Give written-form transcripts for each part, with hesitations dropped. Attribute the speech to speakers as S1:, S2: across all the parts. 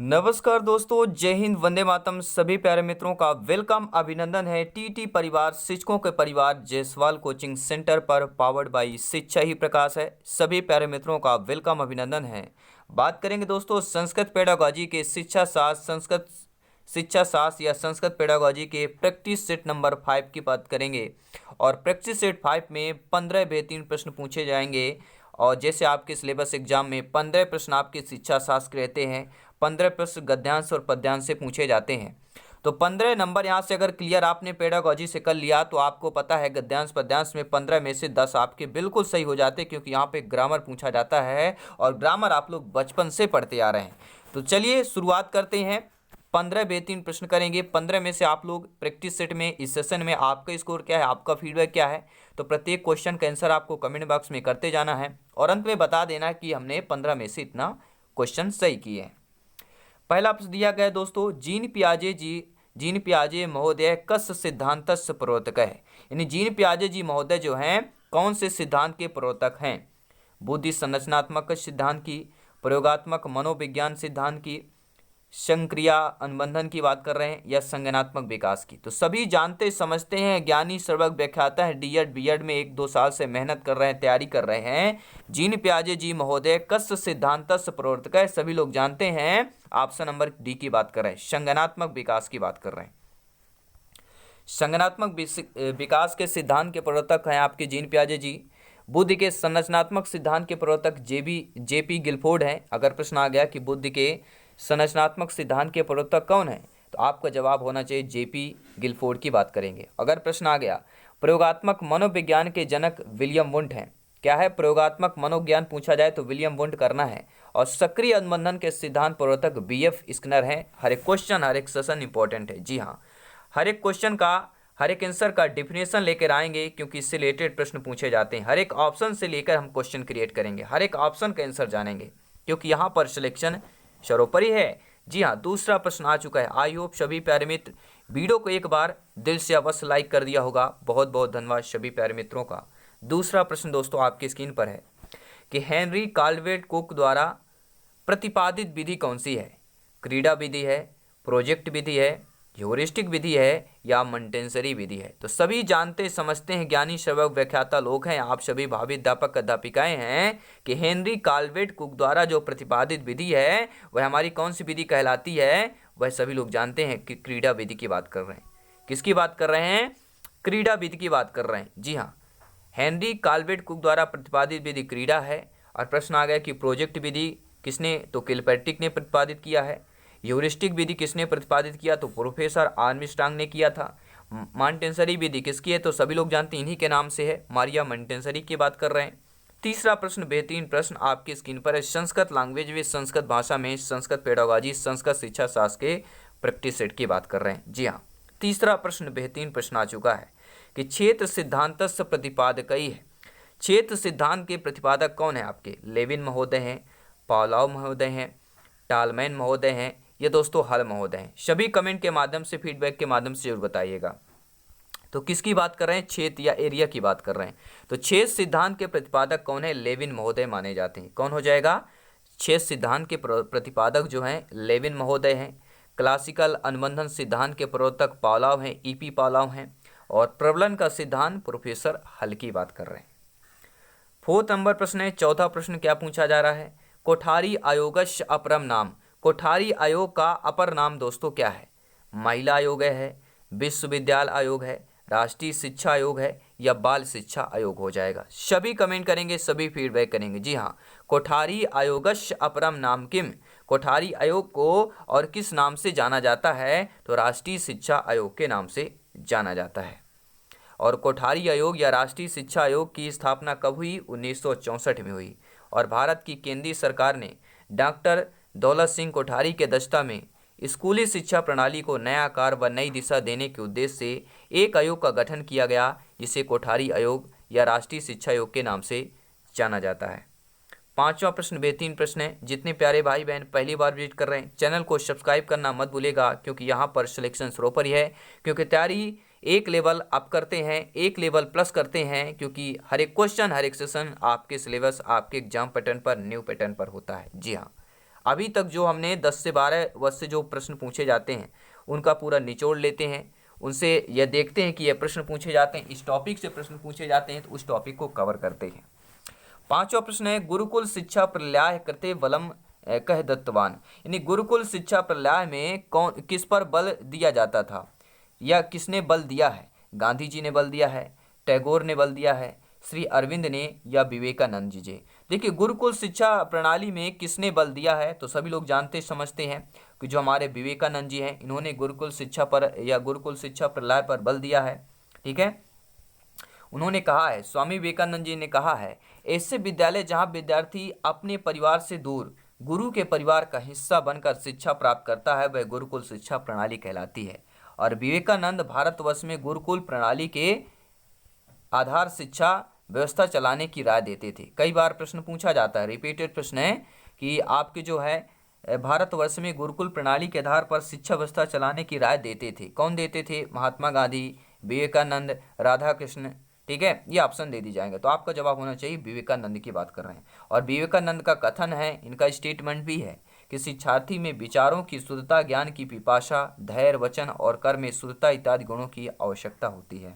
S1: नमस्कार दोस्तों, जय हिंद, वंदे मातरम। सभी प्यारे मित्रों का वेलकम, अभिनंदन है। टीटी परिवार, शिक्षकों के परिवार जायसवाल कोचिंग सेंटर पर, पावर्ड बाई शिक्षा ही प्रकाश है। सभी प्यारे मित्रों का वेलकम, अभिनंदन है। बात करेंगे दोस्तों संस्कृत पेडागोजी के शिक्षा शास्त्र, संस्कृत शिक्षा शास्त्र या संस्कृत पेडागोजी के प्रैक्टिस सेट नंबर 5 की बात करेंगे। और प्रैक्टिस सेट 5 में 15 बेहतरीन प्रश्न पूछे जाएंगे। और जैसे आपके सिलेबस एग्जाम में 15 प्रश्न आपके शिक्षा शास्त्र के रहते हैं, 15 प्रश्न गद्यांश और पद्यांश से पूछे जाते हैं। तो 15 नंबर यहाँ से अगर क्लियर आपने पेडागोजी से कर लिया तो आपको पता है गद्यांश पद्यांश में 15 में से 10 आपके बिल्कुल सही हो जाते, क्योंकि यहाँ पे ग्रामर पूछा जाता है और ग्रामर आप लोग बचपन से पढ़ते आ रहे हैं। तो चलिए शुरुआत करते हैं। 15 बेहतरीन प्रश्न करेंगे। 15 में से आप लोग प्रैक्टिस सेट में इस सेशन में आपका स्कोर क्या है, आपका फीडबैक क्या है, तो प्रत्येक क्वेश्चन का आंसर आपको कमेंट बॉक्स में करते जाना है और अंत में बता देना कि हमने 15 में से इतना क्वेश्चन सही किए हैं। पहला प्रश्न दिया गया है दोस्तों, जीन पियाजे महोदय कस सिद्धांतस्य प्रवर्तक है। यानी जीन पियाजे जी महोदय जो हैं कौन से सिद्धांत के प्रवर्तक हैं? बुद्धि संरचनात्मक सिद्धांत की, प्रयोगात्मक मनोविज्ञान सिद्धांत की, संक्रिया अनुबंधन की बात कर रहे हैं, या संज्ञानात्मक विकास की। तो सभी जानते समझते हैं, ज्ञानी सर्वज्ञ व्याख्याता है, डीएड बीएड में 1-2 साल से मेहनत कर रहे हैं, तैयारी कर रहे हैं। जीन पियाजे जी महोदय कस सिद्धांतस्य प्रवर्तक है, सभी लोग जानते हैं। ऑप्शन नंबर डी की बात कर रहे हैं, संज्ञानात्मक विकास की बात कर रहे हैं। संज्ञानात्मक विकास के सिद्धांत के प्रवर्तक हैं आपके जीन पियाजे जी। बुद्धि के संरचनात्मक सिद्धांत के प्रवर्तक जेपी गिलफोर्ड हैं। अगर प्रश्न आ गया कि बुद्धि के संरचनात्मक सिद्धांत के प्रवर्तक कौन है, तो आपका जवाब होना चाहिए जेपी गिलफोर्ड की बात करेंगे। अगर प्रश्न आ गया प्रयोगात्मक मनोविज्ञान के जनक विलियम वुंट हैं, क्या है? प्रयोगात्मक मनोविज्ञान पूछा जाए तो विलियम वुंट करना है। और सक्रिय अनुबंधन के सिद्धांत प्रवर्तक बीएफ स्किनर हैं। हर एक क्वेश्चन, हर एक सेशन इंपॉर्टेंट है। जी हाँ, हर एक क्वेश्चन का, हर एक आंसर का डिफिनेशन लेकर आएंगे, क्योंकि इससे रिलेटेड प्रश्न पूछे जाते हैं। हर एक ऑप्शन से लेकर हम क्वेश्चन क्रिएट करेंगे, हर एक ऑप्शन का आंसर जानेंगे, क्योंकि यहाँ पर सिलेक्शन सर्वोपरि है। जी हाँ, दूसरा प्रश्न आ चुका है। आई होप सभी प्यारे मित्र वीडियो को एक बार दिल से अवश्य लाइक कर दिया होगा। बहुत बहुत धन्यवाद सभी प्यारे मित्रों का। दूसरा प्रश्न दोस्तों आपकी स्क्रीन पर है कि हेनरी काल्वेट कुक द्वारा प्रतिपादित विधि कौन सी है? क्रीडा विधि है, प्रोजेक्ट विधि है, ह्यूरिस्टिक विधि है, या मंटेंसरी विधि है? तो सभी जानते समझते हैं, ज्ञानी सर्वज्ञ व्याख्याता लोग हैं, आप सभी भावी अध्यापक अध्यापिकाएं हैं, कि हेनरी काल्वेट कुक द्वारा जो प्रतिपादित विधि है वह हमारी कौन सी विधि कहलाती है? वह सभी लोग जानते हैं कि क्रीडा विधि की बात कर रहे हैं। किसकी बात कर रहे हैं? क्रीडा विधि की बात कर रहे हैं। जी हाँ, हेनरी काल्वेट कुक द्वारा प्रतिपादित विधि क्रीडा है। और प्रश्न आ गया कि प्रोजेक्ट विधि किसने? तो किलपैट्रिक ने प्रतिपादित किया है। ह्यूरिस्टिक विधि किसने प्रतिपादित किया? तो प्रोफेसर आर्मस्ट्रांग ने किया था। मॉन्टेसरी विधि किसकी है? तो सभी लोग जानते हैं, इन्हीं के नाम से है, मारिया मॉन्टेसरी की बात कर रहे हैं। तीसरा प्रश्न, बेहतरीन प्रश्न आपकी स्क्रीन पर है। संस्कृत लैंग्वेज में, संस्कृत भाषा में, संस्कृत पेडागोजी, संस्कृत शिक्षा शास्त्र के प्रैक्टिस सेट की बात कर रहे हैं। जी हाँ, तीसरा प्रश्न बेहतरीन प्रश्न आ चुका है कि क्षेत्र सिद्धांतस्य प्रतिपादक है। क्षेत्र सिद्धांत के प्रतिपादक कौन है आपके? लेविन महोदय हैं, पावलोव महोदय हैं, टालमैन महोदय हैं, ये दोस्तों हल महोदय हैं। सभी कमेंट के माध्यम से, फीडबैक के माध्यम से जरूर बताइएगा। तो किसकी बात कर रहे हैं? क्षेत्र या एरिया की बात कर रहे हैं। तो क्षेत्र सिद्धांत के प्रतिपादक कौन है? लेविन महोदय माने जाते हैं। कौन हो जाएगा? क्षेत्र सिद्धांत के प्रतिपादक जो हैं लेविन महोदय हैं। क्लासिकल अनुबंधन सिद्धांत के प्रवर्तक पावलोव हैं, ईपी पावलोव हैं। और प्रबलन का सिद्धांत प्रोफेसर हल की बात कर रहे हैं। 4 नंबर प्रश्न है। चौथा प्रश्न क्या पूछा जा रहा है? कोठारी आयोगस्य अपरम नाम। कोठारी आयोग का अपर नाम दोस्तों क्या है? महिला आयोग है, विश्वविद्यालय आयोग है, राष्ट्रीय शिक्षा आयोग है, या बाल शिक्षा आयोग हो जाएगा? सभी कमेंट करेंगे, सभी फीडबैक करेंगे। जी हाँ, कोठारी आयोगस्य अपरम नाम किम। कोठारी आयोग को और किस नाम से जाना जाता है? तो राष्ट्रीय शिक्षा आयोग के नाम से जाना जाता है। और कोठारी आयोग या राष्ट्रीय शिक्षा आयोग की स्थापना कब हुई? 1964 में हुई। और भारत की केंद्रीय सरकार ने डॉक्टर दौलत सिंह कोठारी के अध्यक्षता में स्कूली शिक्षा प्रणाली को नया आकार व नई दिशा देने के उद्देश्य से एक आयोग का गठन किया गया, जिसे कोठारी आयोग या राष्ट्रीय शिक्षा आयोग के नाम से जाना जाता है। 5वां प्रश्न बेहतरीन प्रश्न है। जितने प्यारे भाई बहन पहली बार विजिट कर रहे हैं, चैनल को सब्सक्राइब करना मत भूलेगा, क्योंकि यहाँ पर सिलेक्शन सर्वोपरि ही है। क्योंकि तैयारी एक लेवल अप करते हैं, एक लेवल प्लस करते हैं, क्योंकि हर एक क्वेश्चन, हर एक सेशन आपके सिलेबस, आपके एग्जाम पैटर्न पर, न्यू पैटर्न पर होता है। जी हाँ, अभी तक जो हमने 10 से 12 वर्ष से जो प्रश्न पूछे जाते हैं उनका पूरा निचोड़ लेते हैं, उनसे यह देखते हैं कि यह प्रश्न पूछे जाते हैं, इस टॉपिक से प्रश्न पूछे जाते हैं तो उस टॉपिक को कवर करते हैं। 5वां प्रश्न है गुरुकुल शिक्षा प्रल्याह कृते बलम कह दत्तवान, यानी गुरुकुल शिक्षा प्रल्याह में कौन किस पर बल दिया जाता था या किसने बल दिया है? गांधी जी ने बल दिया है, टैगोर ने बल दिया है, श्री अरविंद ने या विवेकानंद जी। देखिए गुरुकुल शिक्षा प्रणाली में किसने बल दिया है तो सभी लोग जानते समझते हैं कि जो हमारे विवेकानंद जी हैं इन्होंने गुरुकुल शिक्षा पर या गुरुकुल शिक्षा प्रणाली पर बल दिया है। ठीक है, उन्होंने कहा है, स्वामी विवेकानंद जी ने कहा है, ऐसे विद्यालय जहां विद्यार्थी अपने परिवार से दूर गुरु के परिवार का हिस्सा बनकर शिक्षा प्राप्त करता है वह गुरुकुल शिक्षा प्रणाली कहलाती है। और विवेकानंद भारतवर्ष में गुरुकुल प्रणाली के आधार शिक्षा व्यवस्था चलाने की राय देते थे। कई बार प्रश्न पूछा जाता है, रिपीटेड प्रश्न है कि आपके जो है भारतवर्ष में गुरुकुल प्रणाली के आधार पर शिक्षा व्यवस्था चलाने की राय देते थे। कौन देते थे? महात्मा गांधी, विवेकानंद, राधा कृष्ण। ठीक है, ये ऑप्शन दे दी जाएंगे तो आपका जवाब होना चाहिए विवेकानंद की बात कर रहे हैं। और विवेकानंद का कथन है, इनका स्टेटमेंट भी है कि शिक्षार्थी में विचारों की शुद्धता, ज्ञान की पिपाशा, धैर्य, वचन और कर्म में शुद्धता इत्यादि गुणों की आवश्यकता होती है।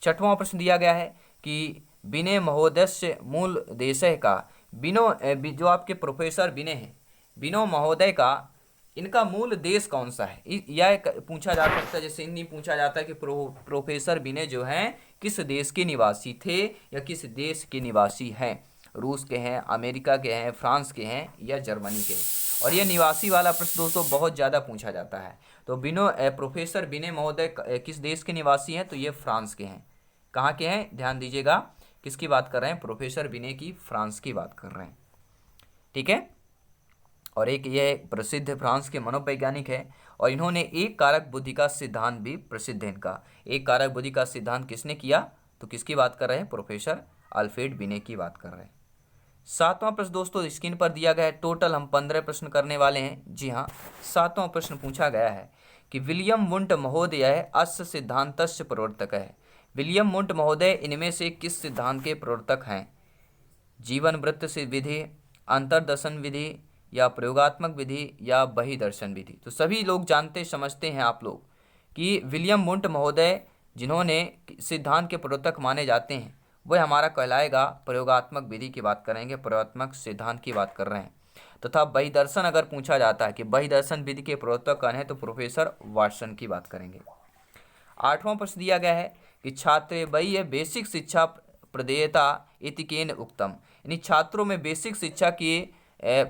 S1: 6वां प्रश्न दिया गया है कि विनय महोदय मूल देशय का, जो आपके प्रोफेसर विनय हैं, विनय महोदय का इनका मूल देश कौन सा है? यह पूछा जा सकता है, जैसे नहीं पूछा जाता है कि प्रोफेसर विनय जो हैं किस देश के निवासी थे या किस देश के निवासी हैं? रूस के हैं, अमेरिका के हैं, फ्रांस के हैं या जर्मनी के हैं? और यह निवासी वाला प्रश्न दोस्तों बहुत ज़्यादा पूछा जाता है। तो प्रोफेसर विनय महोदय किस देश के निवासी हैं? तो ये फ्रांस के हैं। कहाँ के हैं? ध्यान दीजिएगा, किसकी बात कर रहे हैं? प्रोफेसर विनय की, फ्रांस की बात कर रहे हैं। ठीक है, और एक ये प्रसिद्ध फ्रांस के मनोवैज्ञानिक है और इन्होंने एक कारक बुद्धि का सिद्धांत भी प्रसिद्ध है इनका। एक कारक बुद्धि का सिद्धांत किसने किया? तो किसकी बात कर रहे हैं? प्रोफेसर अल्फ्रेड विनय की बात कर रहे हैं। 7वां प्रश्न दोस्तों स्क्रीन पर दिया गया है। टोटल हम 15 प्रश्न करने वाले हैं। जी हाँ, 7वां प्रश्न पूछा गया है कि विलियम वुंट महोदय अस्य सिद्धांतस्य प्रवर्तक है। विलियम वुंट महोदय इनमें से किस सिद्धांत के प्रवर्तक हैं? जीवन वृत्त से विधि, अंतर्दर्शन विधि या प्रयोगात्मक विधि या बहिदर्शन विधि? तो सभी लोग जानते समझते हैं आप लोग कि विलियम वुंट महोदय जिन्होंने सिद्धांत के प्रवर्तक माने जाते हैं वह हमारा कहलाएगा प्रयोगात्मक विधि की बात करेंगे, प्रयोगात्मक सिद्धांत की बात कर रहे हैं। तथा बहिदर्शन अगर पूछा जाता है कि बहिदर्शन विधि के प्रवर्तक कौन है तो प्रोफेसर वाटसन की बात करेंगे। 8वां प्रश्न दिया गया है कि छात्र वही बेसिक शिक्षा प्रदेयता इति केन उक्तम, यानी छात्रों में बेसिक शिक्षा की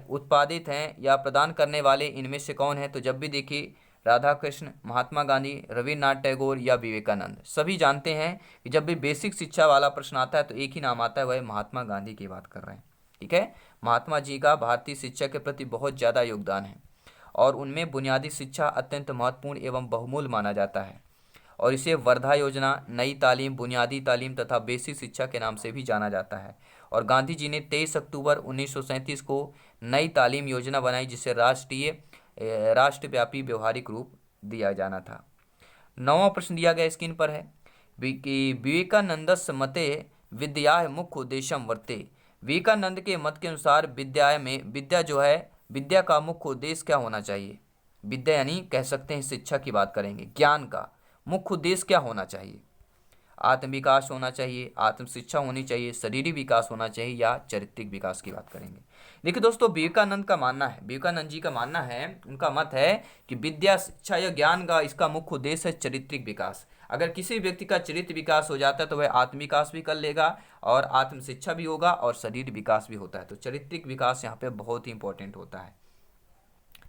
S1: उत्पादित हैं या प्रदान करने वाले इनमें से कौन है? तो जब भी देखिए राधा कृष्ण, महात्मा गांधी, रविन्द्रनाथ टैगोर या विवेकानंद। सभी जानते हैं कि जब भी बेसिक शिक्षा वाला प्रश्न आता है तो एक ही नाम आता है, वह महात्मा गांधी की बात कर रहे हैं। ठीक है, महात्मा जी का भारतीय शिक्षा के प्रति बहुत ज़्यादा योगदान है और उनमें बुनियादी शिक्षा अत्यंत महत्वपूर्ण एवं बहुमूल्य माना जाता है और इसे वर्धा योजना, नई तालीम, बुनियादी तालीम तथा बेसिक शिक्षा के नाम से भी जाना जाता है। और गांधी जी ने 23 अक्टूबर 1937 को नई तालीम योजना बनाई जिसे राष्ट्रव्यापी व्यवहारिक रूप दिया जाना था। 9वां प्रश्न दिया गया स्क्रीन पर है कि विवेकानंदस्य मते विद्या मुख्य उद्देश्यम वर्ते। विवेकानंद के मत के अनुसार विद्या का मुख्य उद्देश्य क्या होना चाहिए? विद्या यानी कह सकते हैं शिक्षा की बात करेंगे, ज्ञान का मुख्य उद्देश्य क्या होना चाहिए? आत्म विकास होना चाहिए, आत्म शिक्षा होनी चाहिए, शारीरिक विकास होना चाहिए या चारित्रिक विकास की बात करेंगे। देखिए दोस्तों, विवेकानंद जी का मानना है, उनका मत है कि विद्या, शिक्षा या ज्ञान का इसका मुख्य उद्देश्य है चारित्रिक विकास। अगर किसी व्यक्ति का चरित्र विकास हो जाता है तो वह आत्म विकास भी कर लेगा और आत्म शिक्षा भी होगा और शरीर विकास भी होता है। तो चारित्रिक विकास यहाँ पे बहुत ही इंपॉर्टेंट होता है।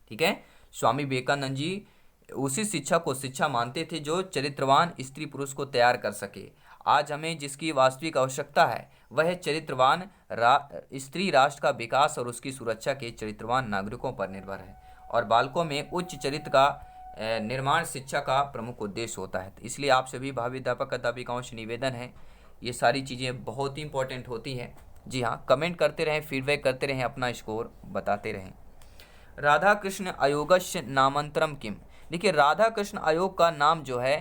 S1: ठीक है, स्वामी विवेकानंद जी उसी शिक्षा को शिक्षा मानते थे जो चरित्रवान स्त्री पुरुष को तैयार कर सके। आज हमें जिसकी वास्तविक आवश्यकता है वह है चरित्रवान स्त्री। राष्ट्र का विकास और उसकी सुरक्षा के चरित्रवान नागरिकों पर निर्भर है और बालकों में उच्च चरित्र का निर्माण शिक्षा का प्रमुख उद्देश्य होता है। इसलिए आप सभी भावी अध्यापक अध्यापिकाओं से निवेदन है, ये सारी चीज़ें बहुत ही इंपॉर्टेंट होती हैं। जी हाँ, कमेंट करते रहें, फीडबैक करते रहें, अपना स्कोर बताते रहें। राधा कृष्ण आयोगस्य नामांतरम किम। देखिए, राधा कृष्ण आयोग का नाम जो है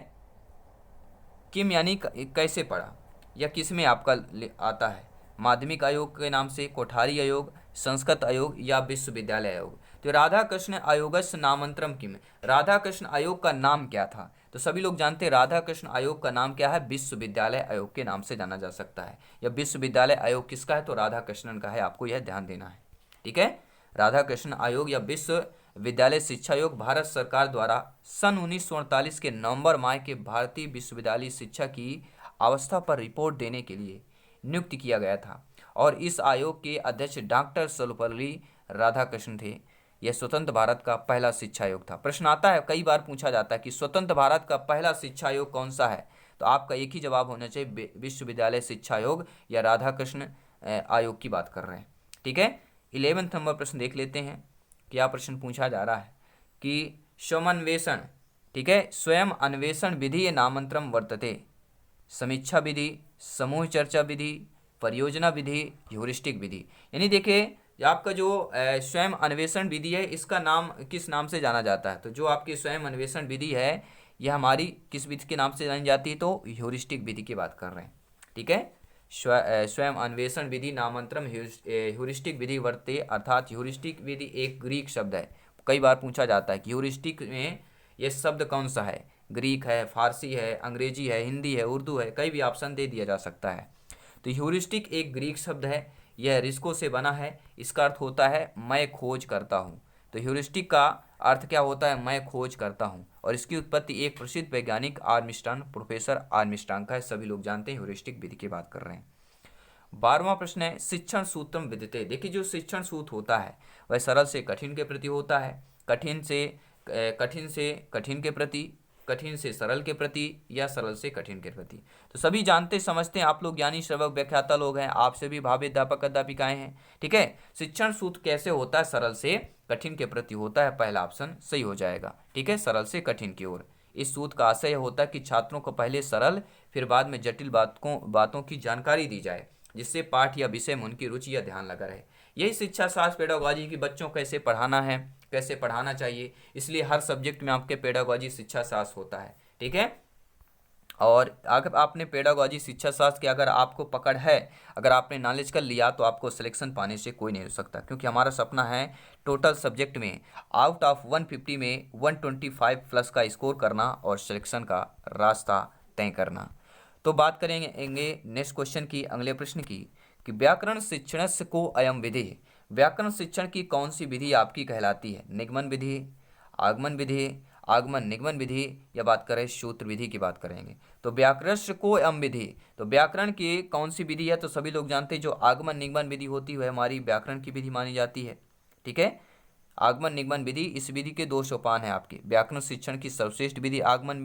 S1: किम यानी कैसे पड़ा या किस में आपका आता है? माध्यमिक आयोग के नाम से, कोठारी आयोग, संस्कृत आयोग या विश्वविद्यालय आयोग। तो राधाकृष्ण आयोगस्य नामांतरम किम, राधाकृष्ण आयोग का नाम क्या था? तो सभी लोग जानते हैं राधाकृष्ण आयोग का नाम क्या है, विश्वविद्यालय आयोग के नाम से जाना जा सकता है। या विश्वविद्यालय आयोग किसका है, तो राधाकृष्णन का है, आपको यह ध्यान देना है। ठीक है, राधाकृष्ण आयोग या विश्वविद्यालय शिक्षा आयोग भारत सरकार द्वारा सन 1948 के नवंबर माह के भारतीय विश्वविद्यालय शिक्षा की अवस्था पर रिपोर्ट देने के लिए नियुक्त किया गया था और इस आयोग के अध्यक्ष डॉक्टर सर्वपल्ली राधाकृष्णन थे। यह स्वतंत्र भारत का पहला शिक्षा आयोग था। प्रश्न आता है, कई बार पूछा जाता है कि स्वतंत्र भारत का पहला शिक्षा आयोग कौन सा है, तो आपका एक ही जवाब होना चाहिए, विश्वविद्यालय शिक्षा आयोग या राधाकृष्ण आयोग की बात कर रहे हैं। ठीक है, 11वें नंबर प्रश्न देख लेते हैं। क्या प्रश्न पूछा जा रहा है कि स्वयंन्वेषण, ठीक है, स्वयं अन्वेषण विधि नामांतरम वर्तते, समीक्षा विधि, समूह चर्चा विधि, परियोजना विधि, ह्यूरिस्टिक विधि। यानी देखिए आपका जो स्वयं अन्वेषण विधि है इसका नाम किस नाम से जाना जाता है, तो जो आपकी स्वयं अन्वेषण विधि है यह हमारी किस विधि के नाम से जानी जाती है, तो ह्यूरिस्टिक विधि की बात कर रहे हैं। ठीक है, स्वयं अन्वेषण विधि नामांतरम ह्यूरिस्टिक विधि वर्ते, अर्थात ह्यूरिस्टिक विधि एक ग्रीक शब्द है। कई बार पूछा जाता है कि ह्यूरिस्टिक में यह शब्द कौन सा है, ग्रीक है, फारसी है, अंग्रेजी है, हिंदी है, उर्दू है, कई भी ऑप्शन दे दिया जा सकता है। तो ह्यूरिस्टिक एक ग्रीक शब्द है, यह रिस्को से बना है, इसका अर्थ होता है मैं खोज करता हूँ। तो ह्यूरिस्टिक का अर्थ क्या होता है, मैं खोज करता हूँ, और इसकी उत्पत्ति एक प्रसिद्ध वैज्ञानिक आर्मस्ट्रांग, प्रोफेसर आर्मस्ट्रांग का है। सभी लोग जानते हैं, ह्यूरिस्टिक विधि की बात कर रहे हैं। 12वां प्रश्न है शिक्षण सूत्रम विदिते। देखिए जो शिक्षण सूत्र होता है वह सरल से कठिन के प्रति होता है, कठिन से कठिन के प्रति, कठिन से सरल के प्रति, या सरल से कठिन के प्रति। तो सभी जानते समझते हैं, आप लोग ज्ञानी श्रवक व्याख्याता लोग हैं, आप सभी भावी अध्यापक अध्यापिकाएं हैं। ठीक है, शिक्षण सूत्र कैसे होता है, सरल से कठिन के प्रति होता है, पहला ऑप्शन सही हो जाएगा। ठीक है, सरल से कठिन की ओर। इस सूत्र का आशय होता है कि छात्रों को पहले सरल फिर बाद में जटिल बातों की जानकारी दी जाए, जिससे पाठ या विषय में उनकी रुचि या ध्यान लगा रहे। यही शिक्षा शास्त्र पेडागोजी की बच्चों को कैसे पढ़ाना है, कैसे पढ़ाना चाहिए, इसलिए हर सब्जेक्ट में आपके पेडागोजी शिक्षा शास्त्र होता है। ठीक है, और अगर आपने पेडागोजी शिक्षा शास्त्र की अगर आपको पकड़ है, अगर आपने नॉलेज कर लिया, तो आपको सिलेक्शन पाने से कोई नहीं हो सकता, क्योंकि हमारा सपना है टोटल सब्जेक्ट में आउट ऑफ 150 में 125 प्लस का स्कोर करना और सिलेक्शन का रास्ता तय करना। तो बात करेंगे नेक्स्ट क्वेश्चन की, अगले प्रश्न की, कि व्याकरण शिक्षणस्य को अयम विधि, व्याकरण शिक्षण की कौन सी विधि आपकी कहलाती है, निगमन विधि, आगमन विधि, आगमन निगमन विधि, या बात करें सूत्र विधि की बात करेंगे। तो व्याकरण को अयम विधि, तो व्याकरण की कौन सी विधि है, तो सभी लोग जानते हैं जो आगमन निगमन विधि होती है हमारी व्याकरण की विधि मानी जाती है। ठीक है, आगमन निगमन विधि, इस विधि के 2 सोपान है आपके। व्याकरण शिक्षण की सर्वश्रेष्ठ विधि आगमन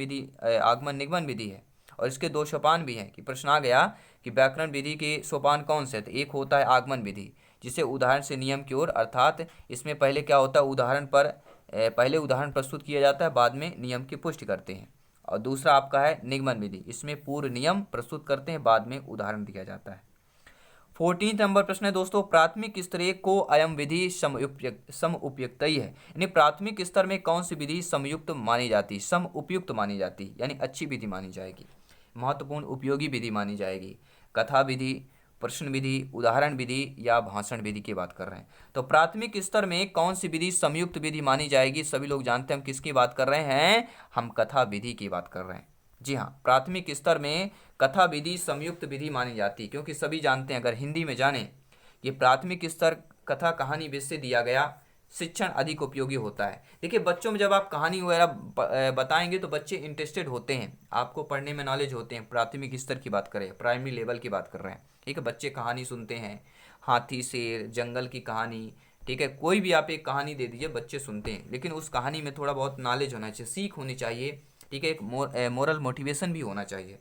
S1: निगमन विधि है, और इसके 2 सोपान भी हैं। कि प्रश्न आ गया कि व्याकरण विधि के सोपान कौन से, तो एक होता है आगमन विधि, जिसे उदाहरण से नियम की ओर, अर्थात इसमें पहले क्या होता है, पहले उदाहरण प्रस्तुत किया जाता है, बाद में नियम की पुष्टि करते हैं। और दूसरा आपका है निगमन विधि, इसमें पूर्व नियम प्रस्तुत करते हैं, बाद में उदाहरण दिया जाता है। 14 नंबर प्रश्न है दोस्तों, प्राथमिक स्तरीय को अयम विधि समुपयुक्त है, यानी प्राथमिक स्तर में कौन सी विधि समयुक्त मानी जाती, समुपयुक्त मानी जाती, यानी अच्छी विधि मानी जाएगी, महत्वपूर्ण उपयोगी विधि मानी जाएगी। कथा विधि, प्रश्न विधि, उदाहरण विधि, या भाषण विधि की बात कर रहे हैं। तो प्राथमिक स्तर में कौन सी विधि संयुक्त विधि मानी जाएगी, सभी लोग जानते हैं हम किसकी बात कर रहे हैं, हम कथा विधि की बात कर रहे हैं। जी हाँ, प्राथमिक स्तर में कथा विधि संयुक्त विधि मानी जाती है, क्योंकि सभी जानते हैं, अगर हिंदी में जाने कि प्राथमिक स्तर कथा कहानी विषय दिया गया, शिक्षण अधिक उपयोगी होता है। देखिए बच्चों में जब आप कहानी वगैरह बताएंगे तो बच्चे इंटरेस्टेड होते हैं, आपको पढ़ने में नॉलेज होते हैं। प्राथमिक स्तर की बात करें, प्राइमरी लेवल की बात कर रहे हैं। ठीक है, बच्चे कहानी सुनते हैं, हाथी शेर जंगल की कहानी, ठीक है, कोई भी आप एक कहानी दे दीजिए बच्चे सुनते हैं, लेकिन उस कहानी में थोड़ा बहुत नॉलेज होना चाहिए, सीख होनी चाहिए। ठीक है, एक मोरल मोटिवेशन भी होना चाहिए,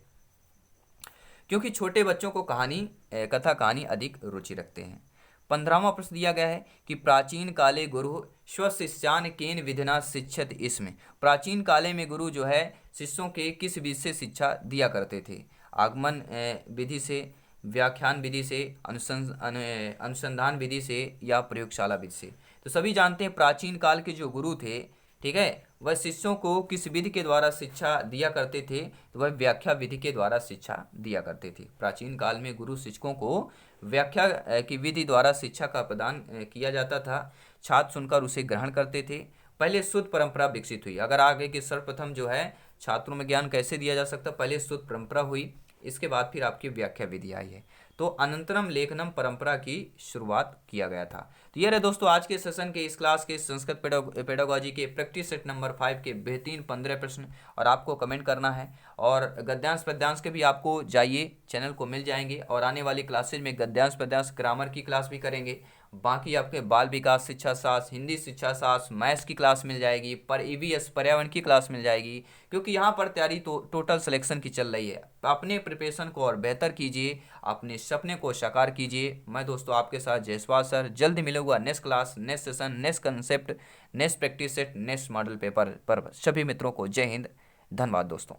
S1: क्योंकि छोटे बच्चों को कथा कहानी अधिक रुचि रखते हैं। 15वां प्रश्न दिया गया है कि प्राचीन काले गुरु स्वशिष्यान केन विधिना शिक्षत इसमें, प्राचीन काले में गुरु जो है शिष्यों के किस विधि से शिक्षा दिया करते थे, आगमन विधि से, व्याख्यान विधि से, अनुसंधान विधि से, या प्रयोगशाला विधि से। तो सभी जानते हैं प्राचीन काल के जो गुरु थे, ठीक है, वह शिष्यों को किस विधि के द्वारा शिक्षा दिया करते थे, तो वह व्याख्या विधि के द्वारा शिक्षा दिया करते थे। प्राचीन काल में गुरु शिक्षकों को व्याख्या की विधि द्वारा शिक्षा का प्रदान किया जाता था। छात्र सुनकर उसे ग्रहण करते थे। पहले शुद्ध परंपरा विकसित हुई। अगर आगे कि सर्वप्रथम जो है छात्रों में ज्ञान कैसे दिया जा सकता, पहले शुद्ध परंपरा हुई, इसके बाद फिर आपकी व्याख्या विधि आई है। तो अनंतरम लेखनम परंपरा की शुरुआत किया गया था। तो ये रहे दोस्तों आज के सेशन के इस क्लास के संस्कृत पेडागोजी के प्रैक्टिस सेट नंबर 5 के बेहतरीन 15 प्रश्न, और आपको कमेंट करना है। और गद्यांश पद्यांश के भी आपको जाइए, चैनल को मिल जाएंगे, और आने वाली क्लासेज में गद्यांश पद्यांश ग्रामर की क्लास भी करेंगे। बाकी आपके बाल विकास शिक्षा शास्त्र, हिंदी शिक्षा शास्त्र, मैथ्स की क्लास मिल जाएगी, पर ईवीएस पर्यावरण की क्लास मिल जाएगी, क्योंकि यहाँ पर तैयारी तो टोटल सिलेक्शन की चल रही है। अपने प्रिपरेशन को और बेहतर कीजिए, अपने सपने को साकार कीजिए। मैं दोस्तों आपके साथ जयसवाल सर जल्द मिलूंगा next class, next session, next concept, next practice set, next model paper पर। सभी मित्रों को जय हिंद, धन्यवाद दोस्तों।